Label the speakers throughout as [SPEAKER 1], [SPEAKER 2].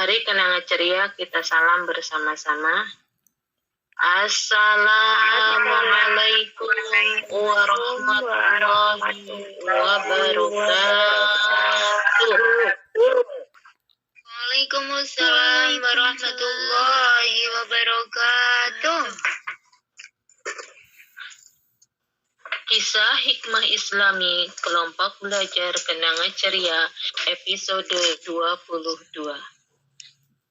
[SPEAKER 1] Mari kenangan ceria kita salam bersama-sama. Assalamualaikum warahmatullahi wabarakatuh. Waalaikumsalam warahmatullahi wabarakatuh. Kisah Hikmah Islami Kelompok Belajar Kenangan Ceria episode 22.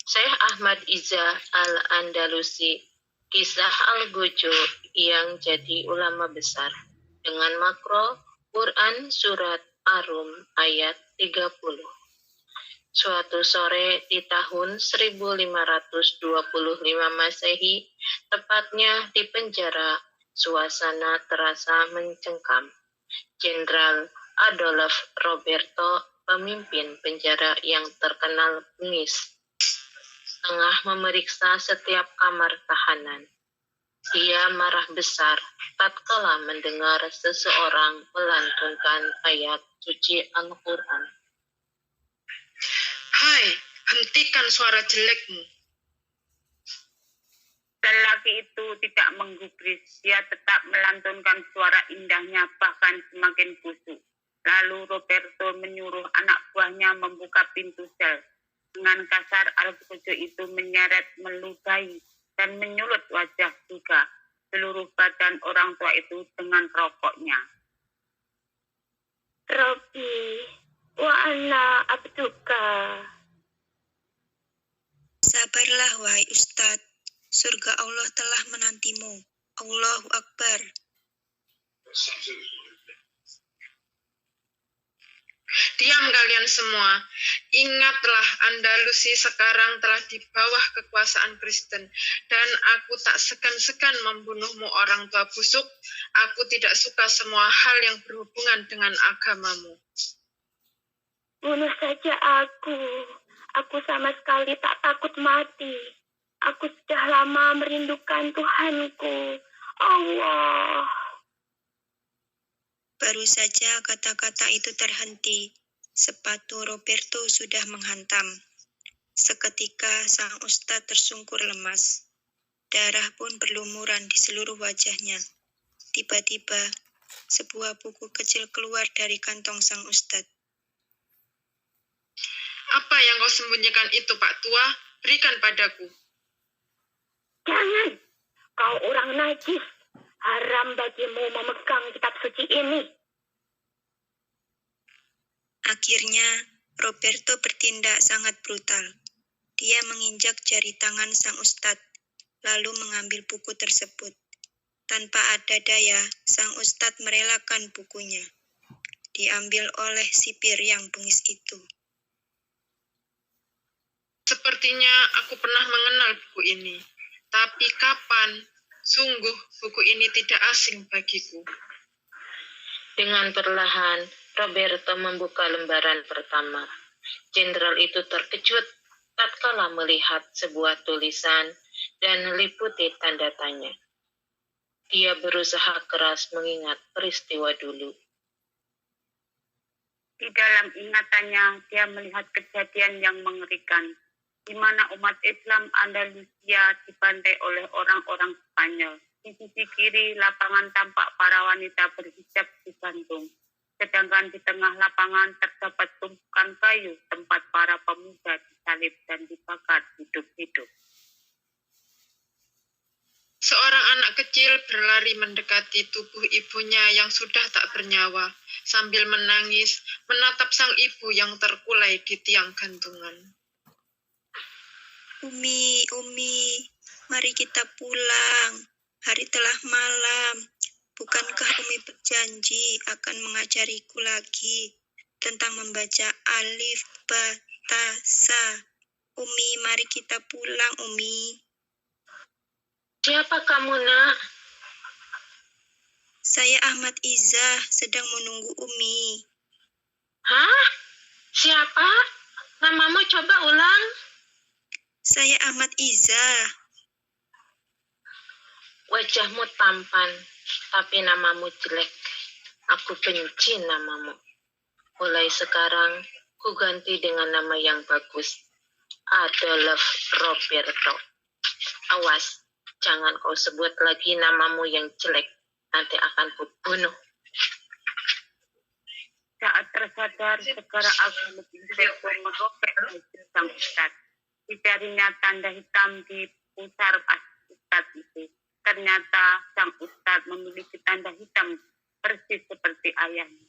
[SPEAKER 1] Syekh Ahmad Iza Al-Andalusi, Kisah Al-Gojo yang jadi ulama besar, dengan makro Quran Surat Ar-Rum ayat 30. Suatu sore di tahun 1525 Masehi, tepatnya di penjara, suasana terasa mencengkam. Jenderal Adolf Roberto, pemimpin penjara yang terkenal bengis, tengah memeriksa setiap kamar tahanan. Dia marah besar tatkala mendengar seseorang melantunkan ayat suci Al-Quran.
[SPEAKER 2] Hai, hentikan suara jelekmu.
[SPEAKER 3] Lelaki itu tidak menggubris, dia tetap melantunkan suara indahnya, bahkan semakin khusyuk. Lalu Roberto menyuruh anak buahnya membuka pintu sel. Dengan kasar, Al-Gojo itu menyeret, meludahi, dan menyulut wajah juga seluruh badan orang tua itu dengan rokoknya.
[SPEAKER 4] Rabbi, wa ana abduka.
[SPEAKER 5] Sabarlah wahai Ustadz, surga Allah telah menantimu. Allahu Akbar.
[SPEAKER 2] Diam kalian semua. Ingatlah, Andalusi sekarang telah di bawah kekuasaan Kristen, dan aku tak segan-segan membunuhmu orang tua busuk. Aku tidak suka semua hal yang berhubungan dengan agamamu.
[SPEAKER 4] Bunuh saja aku. Aku sama sekali tak takut mati. Aku sudah lama merindukan Tuhanku. Allah.
[SPEAKER 5] Baru saja kata-kata itu terhenti, sepatu Roberto sudah menghantam. Seketika sang ustadz tersungkur lemas. Darah pun berlumuran di seluruh wajahnya. Tiba-tiba, sebuah buku kecil keluar dari kantong sang ustadz.
[SPEAKER 2] Apa yang kau sembunyikan itu, Pak Tua? Berikan padaku.
[SPEAKER 4] Jangan, kau orang najis. Haram bagimu memegang kitab suci ini.
[SPEAKER 5] Akhirnya, Roberto bertindak sangat brutal. Dia menginjak jari tangan sang ustadz, lalu mengambil buku tersebut. Tanpa ada daya, sang ustadz merelakan bukunya. Diambil oleh sipir yang bengis itu.
[SPEAKER 2] Sepertinya aku pernah mengenal buku ini. Tapi kapan? Sungguh, buku ini tidak asing bagiku.
[SPEAKER 1] Dengan perlahan, Roberto membuka lembaran pertama. Jenderal itu terkejut tatkala melihat sebuah tulisan dan meliputi tanda tanya. Dia berusaha keras mengingat peristiwa dulu.
[SPEAKER 3] Di dalam ingatannya, dia melihat kejadian yang mengerikan, di mana umat Islam Andalusia dibantai oleh orang-orang Spanyol. Di sisi kiri, lapangan tampak para wanita berhijab digantung. Sedangkan di tengah lapangan terdapat tumpukan kayu tempat para pemuda disalib dan dibakar hidup-hidup.
[SPEAKER 2] Seorang anak kecil berlari mendekati tubuh ibunya yang sudah tak bernyawa, sambil menangis menatap sang ibu yang terkulai di tiang gantungan.
[SPEAKER 5] Umi, mari kita pulang. Hari telah malam. Bukankah Umi berjanji akan mengajariku lagi tentang membaca alif, ba, ta, sa? Umi, mari kita pulang, Umi.
[SPEAKER 1] Siapa kamu, nak?
[SPEAKER 5] Saya Ahmad Iza, sedang menunggu Umi.
[SPEAKER 1] Hah? Siapa? Namamu coba ulang.
[SPEAKER 5] Saya Ahmad Iza.
[SPEAKER 1] Wajahmu tampan, tapi namamu jelek. Aku benci namamu. Mulai sekarang, ku ganti dengan nama yang bagus. Adolf Roberto. Awas, jangan kau sebut lagi namamu yang jelek. Nanti akan kubunuh.
[SPEAKER 3] Saat tersadar, segera aku lebih Berto merobek baju sang ustad. Di jarinya tanda hitam di pusar ustad itu. Ternyata sang ustad memiliki tanda hitam persis seperti ayahnya.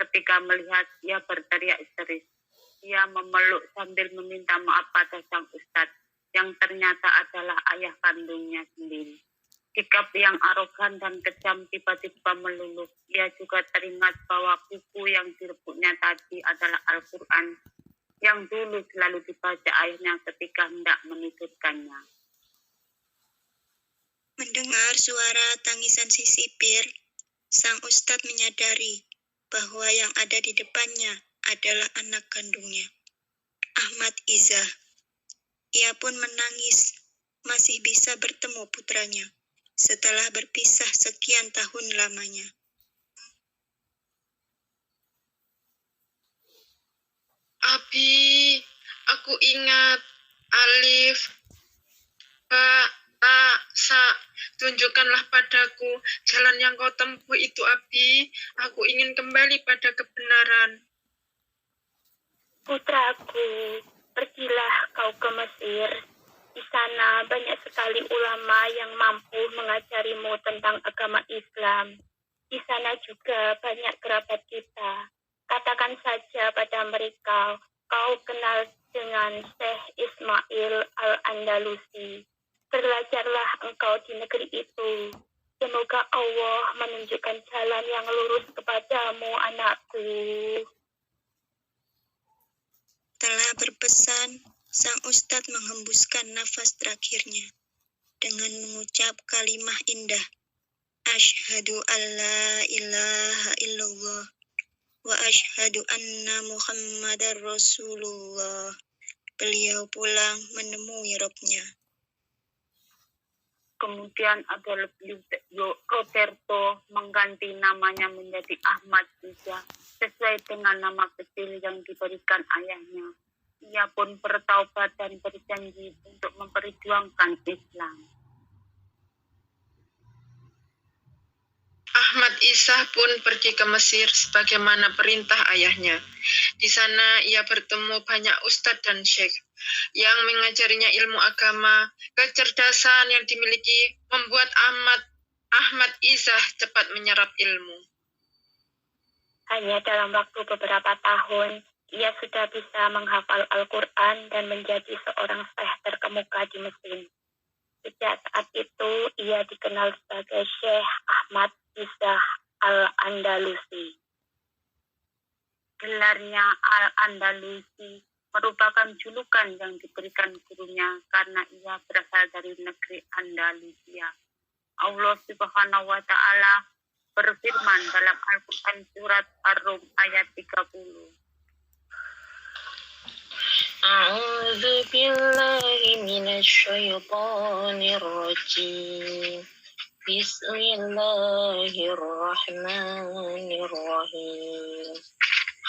[SPEAKER 3] Ketika melihat, ia berteriak histeris. Ia memeluk sambil meminta maaf pada sang ustad, yang ternyata adalah ayah kandungnya sendiri. Sikap yang arogan dan kejam tiba-tiba meluluh. Ia juga teringat bahwa buku yang direbutnya tadi adalah Al-Quran, yang dulu selalu dibaca ayahnya ketika hendak menidurkannya.
[SPEAKER 5] Mendengar suara tangisan si sipir, sang ustadz menyadari bahwa yang ada di depannya adalah anak kandungnya, Ahmad Izzah. Ia pun menangis, masih bisa bertemu putranya setelah berpisah sekian tahun lamanya.
[SPEAKER 2] Abi, aku ingat. Alif, Ba, Ta, Sa. Tunjukkanlah padaku jalan yang kau tempuh itu, Abi. Aku ingin kembali pada kebenaran.
[SPEAKER 4] Putraku, pergilah kau ke Mesir. Di sana banyak sekali ulama yang mampu mengajarimu tentang agama Islam. Di sana juga banyak kerabat kita. Katakan saja pada mereka, kau kenal dengan Syekh Ismail Al-Andalusi. Belajarlah engkau di negeri itu. Semoga Allah menunjukkan jalan yang lurus kepadamu, anakku.
[SPEAKER 5] Telah berpesan, sang ustadz menghembuskan nafas terakhirnya dengan mengucap kalimah indah, Asyhadu an la ilaha illallah wa asyhadu anna Muhammadar Rasulullah. Beliau pulang menemui Robnya.
[SPEAKER 3] Kemudian Adolf Roberto mengganti namanya menjadi Ahmad Izzah sesuai dengan nama kecil yang diberikan ayahnya. Ia pun bertaubat dan berjanji untuk memperjuangkan Islam.
[SPEAKER 2] Ahmad Izzah pun pergi ke Mesir sebagaimana perintah ayahnya. Di sana ia bertemu banyak ustadz dan syekh yang mengajarinya ilmu agama. Kecerdasan yang dimiliki membuat Ahmad Izzah cepat menyerap ilmu.
[SPEAKER 4] Hanya dalam waktu beberapa tahun, ia sudah bisa menghafal Al-Quran dan menjadi seorang syekh terkemuka di Mesir. Sejak saat itu, ia dikenal sebagai Syekh Ahmad Izzah Al-Andalusi.
[SPEAKER 3] Gelarnya Al-Andalusi merupakan julukan yang diberikan gurunya karena ia berasal dari negeri Andalusia. Allah Subhanahu wa Ta'ala berfirman dalam Al-Quran surat Ar-Rum ayat 30.
[SPEAKER 1] A'udzu billahi minasyaitonir rajim. Bismillahirrahmanirrahim.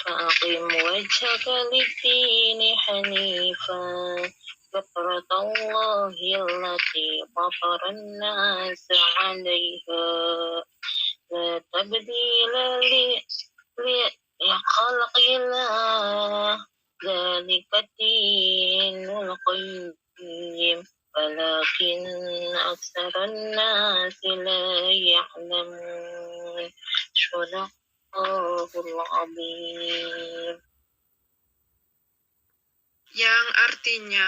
[SPEAKER 1] Fa'aqim wajhaka lid-dini hanifan. Fitratallahi allati fataran nasa 'alaiha. La tabdila li khalqillah. Dzalika dinul qayyim. Walakin aktsaran nasi la ya'lamun. Shadaqallahul azim.
[SPEAKER 2] Yang artinya,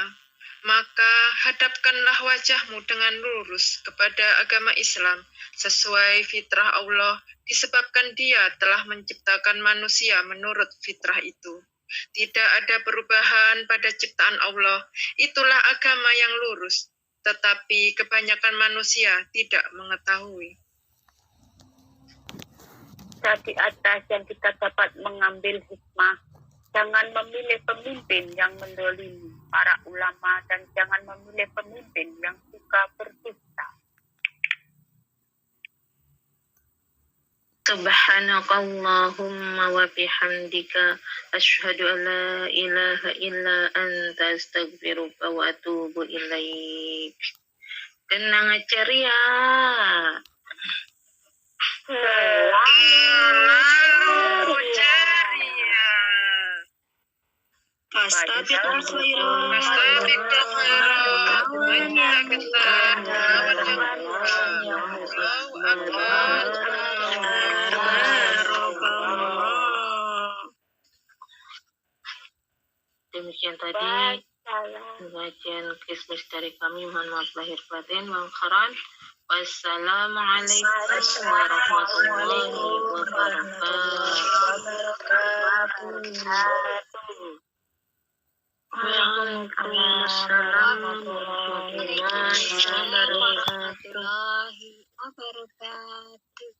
[SPEAKER 2] maka hadapkanlah wajahmu dengan lurus kepada agama Islam sesuai fitrah Allah, disebabkan Dia telah menciptakan manusia menurut fitrah itu. Tidak ada perubahan pada ciptaan Allah, itulah agama yang lurus, tetapi kebanyakan manusia tidak mengetahui.
[SPEAKER 3] Di atas yang kita dapat mengambil hikmah, jangan memilih pemimpin yang mendolimi para ulama dan jangan memilih pemimpin yang suka berdusta.
[SPEAKER 1] Subhanakallahumma wa bihamdika asyhadu an la ilaha illa anta astaghfiruka wa atubu ilaik. Kenang ceria.
[SPEAKER 2] Selalu ceria.
[SPEAKER 5] Fastabiqul khairat.
[SPEAKER 2] Fastabiqul khairat.
[SPEAKER 1] Demikian tadi pengajian Christmas dari kami. Mohon maaf lahir batin, Bang Kharan. Wassalamualaikum warahmatullahi wabarakatuh. Waalaikumsalam warahmatullahi wabarakatuh.